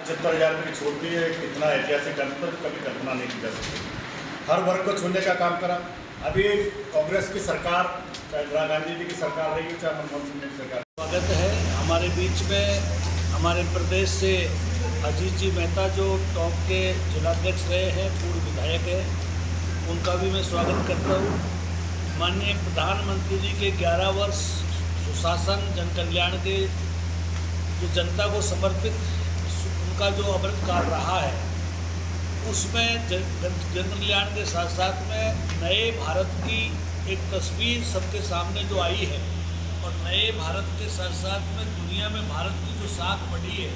75,000 रुपये की छूट दी है। कितना ऐतिहासिक अंतर कभी कल्पना नहीं की जा सकती। हर वर्ग को छूने का काम करा। अभी कांग्रेस की सरकार, चाहे इंदिरा गांधी जी की सरकार रही हो, चाहे मनमोहन सिंह की सरकार। स्वागत है हमारे बीच में हमारे प्रदेश से अजीत जी मेहता जो टॉप के जिलाध्यक्ष रहे हैं, पूर्व विधायक है, उनका भी मैं स्वागत करता हूँ। माननीय प्रधानमंत्री जी के 11 वर्ष सुशासन जन कल्याण के जो जनता को समर्पित उनका जो अमृतकाल रहा है, उसमें जन कल्याण के साथ साथ में नए भारत की एक तस्वीर सबके सामने जो आई है, और नए भारत के साथ साथ में दुनिया में भारत की जो साख बढ़ी है,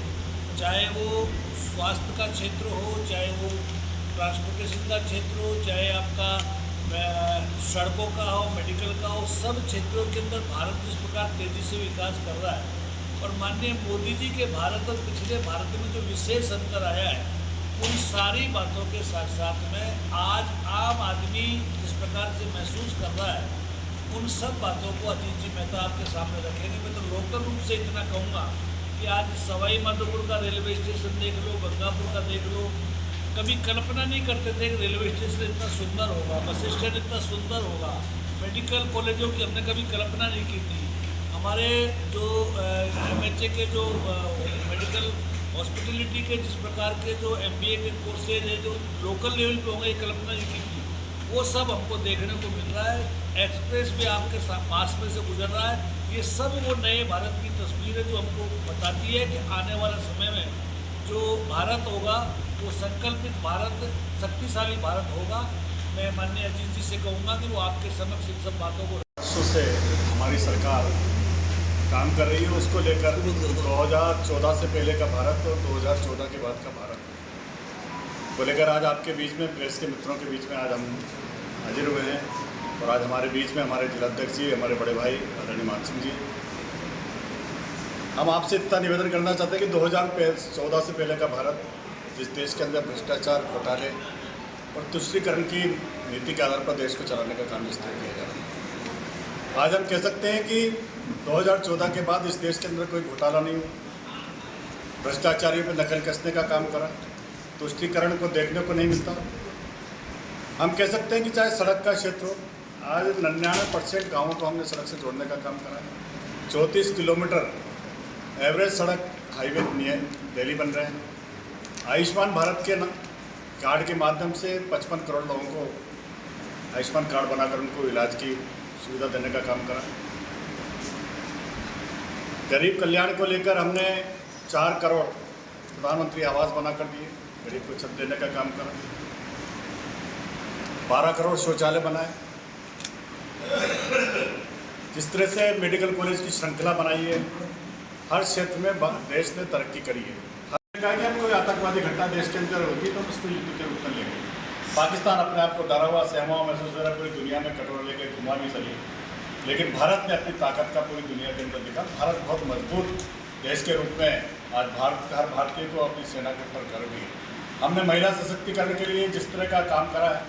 चाहे वो स्वास्थ्य का क्षेत्र हो, चाहे वो ट्रांसपोर्टेशन का क्षेत्र हो, चाहे आपका सड़कों का हो, मेडिकल का हो, सब क्षेत्रों के अंदर भारत जिस प्रकार तेज़ी से विकास कर रहा है, और माननीय मोदी जी के भारत और पिछले भारत में जो विशेष अंतर आया है, उन सारी बातों के साथ साथ में आज आम आदमी जिस प्रकार से महसूस कर रहा है, उन सब बातों को अजीत जी मेहता आपके सामने रखेंगे। मैं तो लोकल रूप से इतना कहूँगा कि आज सवाई माधोपुर का रेलवे स्टेशन देख लो, गंगापुर का देख लो, कभी कल्पना नहीं करते थे कि रेलवे स्टेशन इतना सुंदर होगा, बस स्टैंड इतना सुंदर होगा, मेडिकल कॉलेजों की हमने कभी कल्पना नहीं की थी। हमारे जो MHA के जो मेडिकल हॉस्पिटलिटी के जिस प्रकार के जो MBA के कोर्सेज है, जो लोकल लेवल पे होंगे, ये कल्पना नहीं की थी, वो सब हमको देखने को मिल रहा है। एक्सप्रेस भी आपके पास में से गुजर रहा है। ये सब वो नए भारत की तस्वीर है जो हमको बताती है कि आने वाले समय में जो भारत होगा वो संकल्पित भारत, शक्तिशाली भारत होगा। मैं माननीय अजीत जी से कहूँगा कि वो आपके समक्ष इन सब बातों को वर्षों से हमारी सरकार काम कर रही है, उसको लेकर 2014 से पहले का भारत और 2014 के बाद का भारत को लेकर आज आपके बीच में, प्रेस के मित्रों के बीच में आज हम हाजिर हुए हैं। और आज हमारे बीच में हमारे जिलाध्यक्ष जी, हमारे बड़े भाई आदरणीय मान सिंह जी, हम आपसे इतना निवेदन करना चाहते हैं कि 2014 से पहले का भारत, जिस देश के अंदर भ्रष्टाचार, घोटाले और तुष्टीकरण की नीति के आधार पर देश को चलाने का काम जिस तरह किया जा रहा है, आज हम कह सकते हैं कि 2014 के बाद इस देश के अंदर कोई घोटाला नहीं हुआ, भ्रष्टाचारियों पर नकल कसने का काम करा, तुष्टीकरण को देखने को नहीं मिलता। हम कह सकते हैं कि चाहे सड़क का क्षेत्र हो, आज 99% गाँवों को हमने सड़क से जोड़ने का काम करा है। 34 किलोमीटर एवरेज सड़क हाईवे दिल्ली बन रहे हैं। आयुष्मान भारत के कार्ड के माध्यम से 55 करोड़ लोगों को आयुष्मान कार्ड बनाकर उनको इलाज की सुविधा देने का काम करा। गरीब कल्याण को लेकर हमने 4 करोड़ प्रधानमंत्री आवास बनाकर दिए, गरीब को छत देने का काम करा। 12 करोड़ शौचालय बनाए। जिस तरह से मेडिकल कॉलेज की श्रृंखला बनाई है, हर क्षेत्र में देश ने तरक्की करी है। कहा कि हम कोई आतंकवादी घटना देश के अंदर होगी तो हम उसको युद्ध के रूप में लेंगे। पाकिस्तान अपने आप को डरा हुआ, सहमा हुआ महसूस कर रहा है, पूरी दुनिया में कटोरा लेके घुमा भी सके, लेकिन भारत ने अपनी ताकत का पूरी दुनिया के अंदर दिखा। भारत बहुत मजबूत देश के रूप में आज हर भारतीय को अपनी सेना के ऊपर गर्व भी है। हमने महिला सशक्तिकरण के लिए जिस तरह का काम करा है,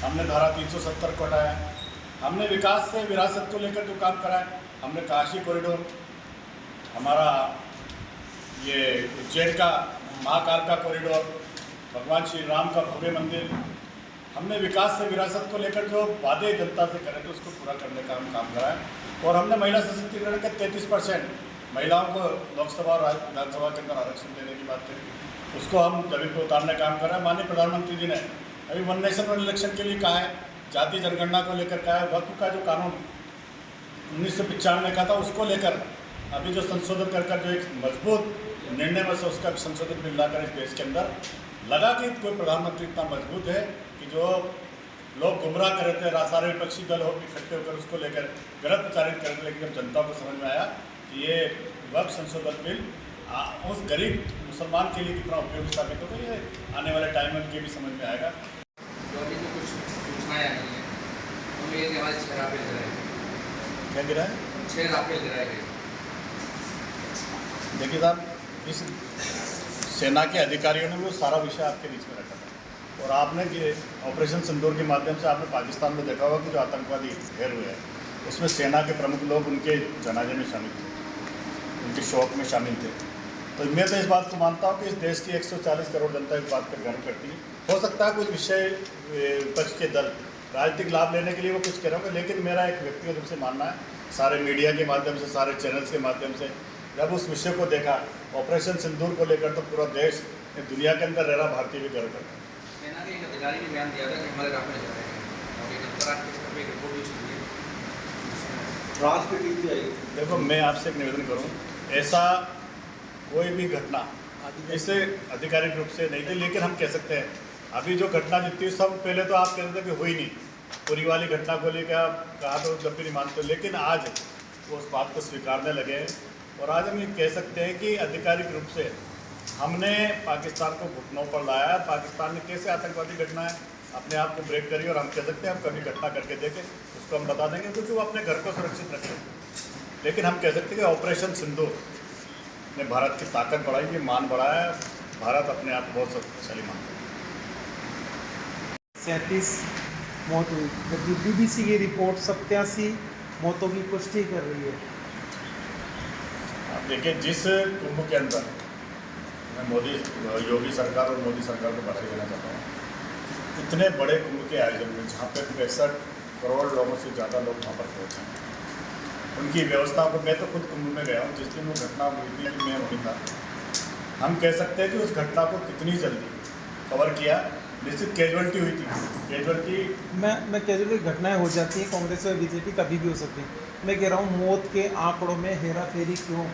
हमने धारा 370 को हटाया, हमने विकास से विरासत को लेकर जो काम करा है, हमने काशी कॉरिडोर, हमारा ये उज्जैन का महाकाल का कॉरिडोर, भगवान श्री राम का भव्य मंदिर, हमने विकास से विरासत को लेकर जो वादे जनता से करे थे उसको पूरा करने का हम काम करा है। और हमने महिला सशक्तिकरण के 33% महिलाओं को लोकसभा और विधानसभा के अंदर आरक्षण देने की बात करी, उसको हम जमीन पर उतारने का काम करा है। माननीय प्रधानमंत्री जी ने अभी 1 नेशन 1 इलेक्शन के लिए कहा है, जाति जनगणना को लेकर कहा है, वक्फ का जो कानून 1995 का था उसको लेकर अभी जो संशोधन कर जो एक मजबूत निर्णय में से उसका संशोधन बिल लाकर इस देश के अंदर लगा कि कोई प्रधानमंत्री इतना मजबूत है कि जो लोग गुमराह कर रहे थे, सारे विपक्षी दल हो इकट्ठे होकर उसको लेकर गलत प्रचारित कर रहे थे, लेकिन जब जनता को समझ में आया कि ये वक्फ संशोधन बिल उस गरीब मुसलमान के लिए कितना उपयोगी साबित होगा, ये आने वाले टाइम में उनके भी समझ में आएगा। तो अभी तो कुछ सूचनाएं आई हैं, तो ये हमारे 6 राफेल गिराए गए। क्या गिरा है? 6 राफेल गिराए गए। देखिए साहब, इस सेना के अधिकारियों ने वो सारा विषय आपके बीच में रखा था, और आपने कि ऑपरेशन सिंदूर के माध्यम से आपने पाकिस्तान में देखा होगा कि जो आतंकवादी ढेर हुए हैं उसमें सेना के प्रमुख लोग उनके जनाजे में शामिल थे, उनके शोक में शामिल थे। तो मैं तो इस बात को मानता हूँ कि इस देश की 140 करोड़ जनता इस बात पर गर्व करती है। हो सकता है कुछ विषय विपक्ष के दल राजनीतिक लाभ लेने के लिए वो कुछ कह रहे होंगे, लेकिन मेरा एक व्यक्तिगत रूप से मानना है, सारे मीडिया के माध्यम से, सारे चैनल्स के माध्यम से जब उस विषय को देखा, ऑपरेशन सिंदूर को लेकर, तो पूरा देश दुनिया के अंदर रह रहा भारतीय भी गर्व करता है। सेना के एक अधिकारी ने बयान दिया था कि हमारे राफेल जा रहे हैं और एक अंतर्राष्ट्रीय स्तर पर एक रिपोर्ट भी छपी है। राज की टीम भी आई। देखो, मैं आपसे एक निवेदन करूँ, ऐसा कोई भी घटना इसे आधिकारिक रूप से नहीं थी, लेकिन हम कह सकते हैं अभी जो घटना जितनी सब पहले तो आप कहते थे कि हुई नहीं, पूरी वाली घटना को लेकर आप कहा तो जब भी नहीं मानते, लेकिन आज वो उस बात को स्वीकारने लगे हैं। और आज हम ये कह सकते हैं कि आधिकारिक रूप से हमने पाकिस्तान को घुटनों पर लाया। पाकिस्तान ने कैसे आतंकवादी घटनाएं अपने आप को ब्रेक करी, और हम कह सकते हैं हम कभी घटना करके देखें, उसको हम बता देंगे, क्योंकि वो अपने घर को सुरक्षित रखें। लेकिन हम कह सकते हैं कि ऑपरेशन सिंदूर ने भारत की ताकत बढ़ाई, ये मान बढ़ाया। भारत अपने आप को बहुत शक्तिशाली मानता है। 37 मौत हुई, जबकि बीबीसी की रिपोर्ट 87 मौतों की पुष्टि कर रही है। आप देखिए, जिस कुंभ के अंदर मैं योगी सरकार और मोदी सरकार को बधाई देना चाहता हूँ, इतने बड़े कुंभ के आयोजन में जहाँ पे 65 करोड़ लोगों से ज़्यादा लोग वहाँ पर पहुँचे, उनकी व्यवस्था को, मैं तो खुद कुंभ में गया हूँ, जिस दिन वो घटना हुई थी कि मैं वहीं था। हम कह सकते हैं कि उस घटना को कितनी जल्दी कवर किया। निश्चित कैजुअलिटी हुई थी, कैजुअलिटी मैं कैजुअली घटनाएं हो जाती हैं, कांग्रेस और बीजेपी कभी भी हो सकती है। मैं कह रहा हूँ मौत के आंकड़ों में हेरा फेरी क्यों?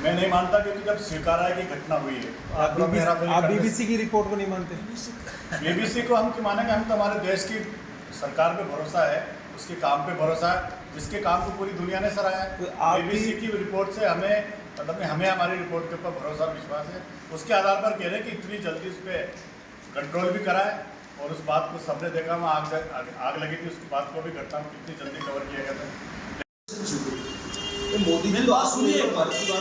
मैं नहीं मानता, क्योंकि जब स्वीकारा है कि घटना हुई है। आप बीबीसी की रिपोर्ट को नहीं मानते? बीबीसी को हम क्यों मानेंगे? हम तो हमारे देश की सरकार पे भरोसा है, उसके काम पे भरोसा है, जिसके काम को पूरी दुनिया ने सराहा है। बीबीसी की रिपोर्ट से हमें हमारी रिपोर्ट के ऊपर भरोसा और विश्वास है। उसके आधार पर कह रहे हैं कि इतनी जल्दी उस पर कंट्रोल भी कराए, और उस बात को सबने देखा, वहाँ आग लगी थी, उसकी बात को भी घटना को कितनी जल्दी कवर किया गया था। मोदी मेरी बात सुनिए,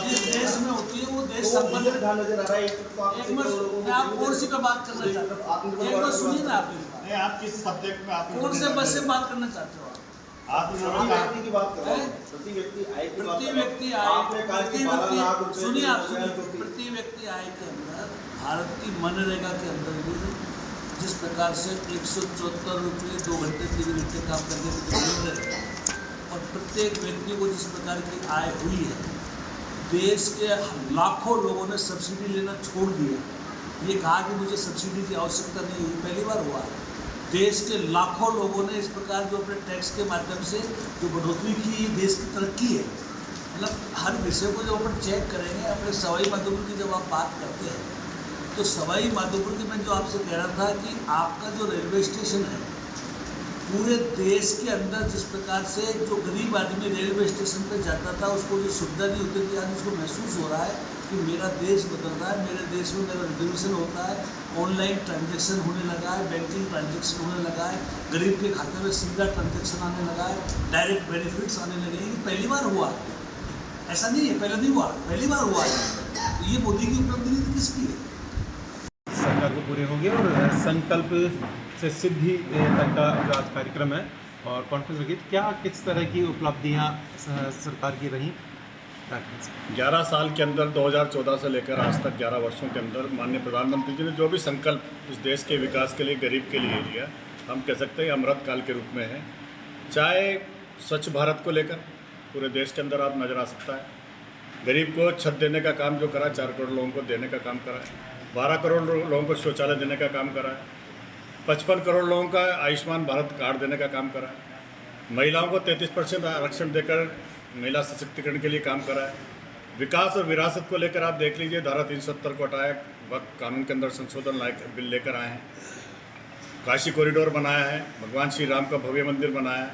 जिस देश में होती है वो देश संपन्न नजर आ रहा है। एक मिनट, मैं आप कौन सी पे बात करना चाहता हूँ? एक बार सुनिए ना, आप नहीं, आप किस सब्जेक्ट में आप कौन से बस से बात करना चाहते हो? आप व्यक्ति की बात कर रहे हैं, प्रति व्यक्ति आय की बात कर रहे हैं। आपने कहा कि 12 लाख रुपए सुनिए, आप सुनिए, प्रति व्यक्ति आय के अंदर भारत की मनरेगा के अंदर भी जिस प्रकार से 174 रुपये 2 घंटे 3 घंटे काम करने के मिल रहे हैं, और प्रत्येक व्यक्ति को जिस प्रकार की आय हुई है, देश के लाखों लोगों ने सब्सिडी लेना छोड़ दिया। ये कहा कि मुझे सब्सिडी की आवश्यकता नहीं हुई, पहली बार हुआ है। देश के लाखों लोगों ने इस प्रकार जो अपने टैक्स के माध्यम से जो बढ़ोतरी की, ये देश की तरक्की है। मतलब हर विषय को जब अपन चेक करेंगे, अपने सवाई माधोपुर की जब आप बात करते हैं, तो सवाई माधोपुर की मैं जो आपसे कह रहा था कि आपका जो रेलवे स्टेशन है, पूरे देश के अंदर जिस प्रकार से जो गरीब आदमी रेलवे स्टेशन पर जाता था, उसको जो सुविधा नहीं होती थी, आज उसको महसूस हो रहा है कि मेरा देश बदल रहा है, मेरे देश में मेरा रिजर्वेशन होता है, ऑनलाइन ट्रांजैक्शन होने लगा है, बैंकिंग ट्रांजैक्शन होने लगा है, गरीब के खाते में सीधा ट्रांजैक्शन आने लगा है, डायरेक्ट बेनिफिट्स आने लगे हैं। ये पहली बार हुआ है, ऐसा नहीं है पहले नहीं हुआ, पहली बार हुआ है। तो ये मोदी की उपलब्धि नहीं किसकी है? सरकार को पूरे हो गए और संकल्प से सिद्धि तक का जो आज कार्यक्रम है और कॉन्फ्रेंस लगी, क्या किस तरह की उपलब्धियां सरकार की रहीं? 11 साल के अंदर 2014 से लेकर आज तक 11 वर्षों के अंदर माननीय प्रधानमंत्री जी ने जो भी संकल्प इस देश के विकास के लिए, गरीब के लिए लिया, हम कह सकते हैं अमृत काल के रूप में है। चाहे स्वच्छ भारत को लेकर पूरे देश के अंदर आप नज़र आ सकता है, गरीब को छत देने का काम जो करा, 4 करोड़ लोगों को देने का काम करा है, 12 करोड़ लोगों को शौचालय देने का काम करा है, 55 करोड़ लोगों का आयुष्मान भारत कार्ड देने का काम करा है, महिलाओं को 33% आरक्षण देकर महिला सशक्तिकरण के लिए काम करा है। विकास और विरासत को लेकर आप देख लीजिए, धारा 370 को हटाया, वक्त कानून के अंदर संशोधन बिल लेकर आए हैं, काशी कॉरिडोर बनाया है, भगवान श्री राम का भव्य मंदिर बनाया है।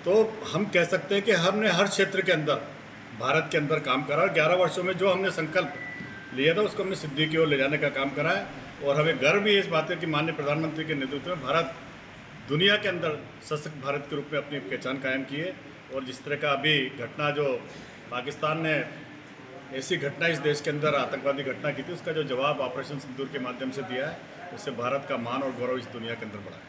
तो हम कह सकते हैं कि हमने हर क्षेत्र के अंदर, भारत के अंदर काम करा, और 11 वर्षों में जो हमने संकल्प लिया था उसको हमने सिद्धि की ओर ले जाने का काम करा है। और हमें गर्व भी इस बात है कि माननीय प्रधानमंत्री के नेतृत्व में भारत दुनिया के अंदर सशक्त भारत के रूप में अपनी पहचान कायम की है। और जिस तरह का अभी घटना जो पाकिस्तान ने ऐसी घटना इस देश के अंदर आतंकवादी घटना की थी, उसका जो जवाब ऑपरेशन सिंदूर के माध्यम से दिया है, उससे भारत का मान और गौरव इस दुनिया के अंदर बढ़ा है।